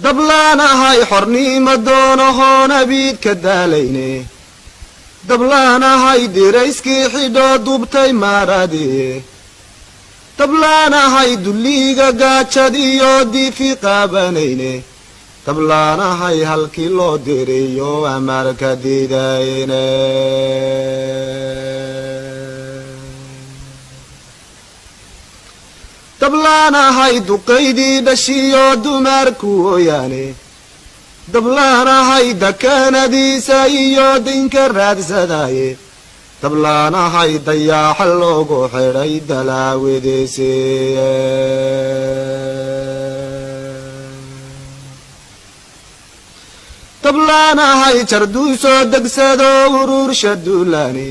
dablaana hay xornimo doonahoon abiid ka daalayne dablaana hay dirayskii xidhoo dubtay maaradii dablaana hay dulliga gaajadiyo diifi qaabanayne dablaana hay halkii loo diriyo amarka diidayne dablaana hay duqaydii dhashiyo dumarku ooyaane dablaana hay dakaanadiisa iyo dinka raadsadaaye dablaana hay dayaaxa loogu xidhay dalaawidiisiiye dablaana hay jarduusoo degsado urursha duulaani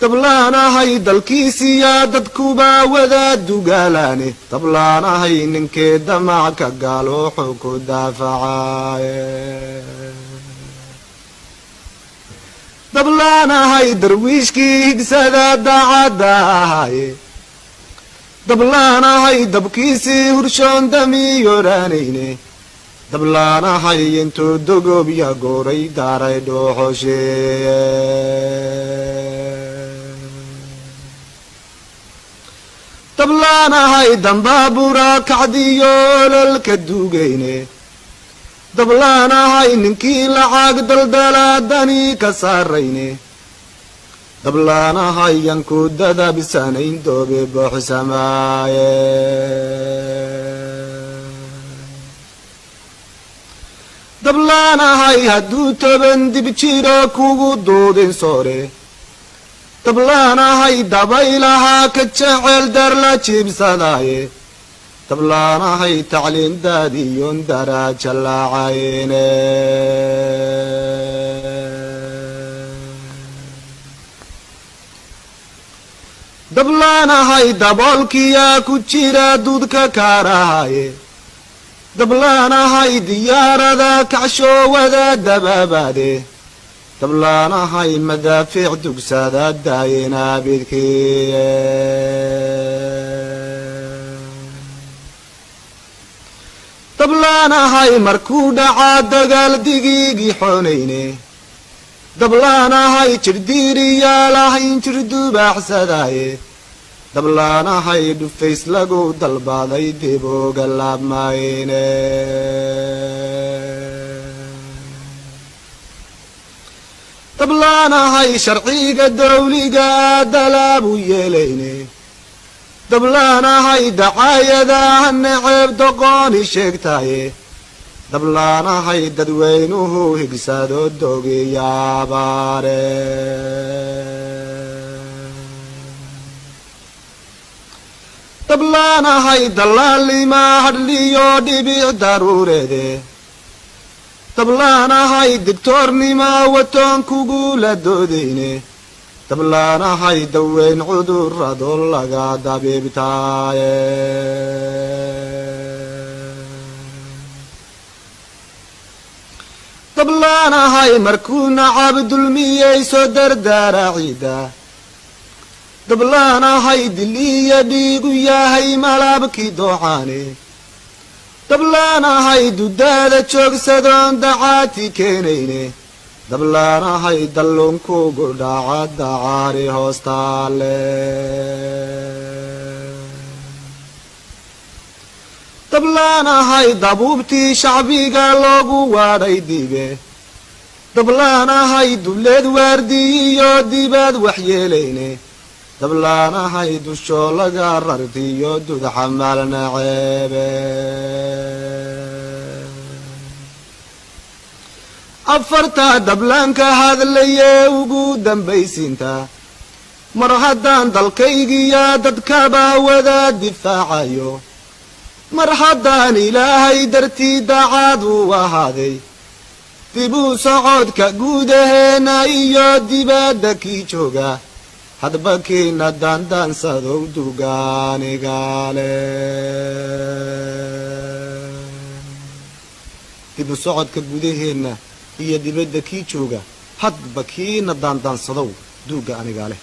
dablaana hay dalkiisiya dadkuba wada dugaalaane dablaana hay ninkee damac ka gaal wuxuu ku daafacaaye dablaana hay darwiishkii higsada daacadda ahaaye dablaana hay dabkiisii hurshoon damiyoraanayne dablaana hay intuu dogob ya gooray daaray dhooxosheeye dablaana hay dambaabura kacdiyo ololka duugayne dablaana hay ninkii lacag daldalaadani ka saarayne dablaana hay yanku dadabsanayn doobe booxsamaaye dablaana hay hadduu toban dib jiro kugu duudin soore dablaana hay dabaylahaa ka jecel dar la jiibsadaaye dablaana hay tacliindaadiyon daraaja laacayne dablaana hay daboolkiyaa ku jira duudka kaarahaye dablaana hay diyaarada kacshoowada dabaabaade dablaana hay madaafiic dugsada daayina bidkiiye dablaana hay markuu dhacaa dagaal digiigii xoonayne dablaana hay jirdiiriyaa lahayn jirdubaaxsadaaye dablaana hay dhufays lagu dalbaaday dib uga laabmayne dablaana hay sharciga dawliga dalaabu yeelayne dablaana hay dacaayadaha neceeb doqooni sheegtaaye dablaana hay dadweynuhu higsado dogiyaabaare dablaana hay dallaalima hadhliyo dhibic daruureede dablaana hay digtoornima watoon kugula doodayne dablaana hay daweyn cudurrado laga dabiibtaaye dablaana hay markuu nacab dulmiyeyso dardaara ciida dablaana hay diliya dhiigu yahay malaabkii doocaane dablaana hay dudaada joogsadoon dacaati keenayne dablaana hay dallunkugu dhaca dacaari hoostaale dablaana hay dabuubtii shacbiga loogu waadhay dibe dablaana hay dubleed waardiyiyo dibaad waxyeelayne dablaana hay dusho laga rartiyo dudxamal naceebe afarta dablaanka hadlaye ugu dambaysiinta mar haddaan dalkaygiya dadkaba wada difaacayo mar haddaan ilaahay dartii daacad u ahaaday dibuu socodka guudaheena iyo dibadda kii jooga hadba kiina daandaansadow dugaanigaale dibu socodka gudaheenna iyo dibadda kii jooga hadba kiina daandaansadow duuga anigaa leh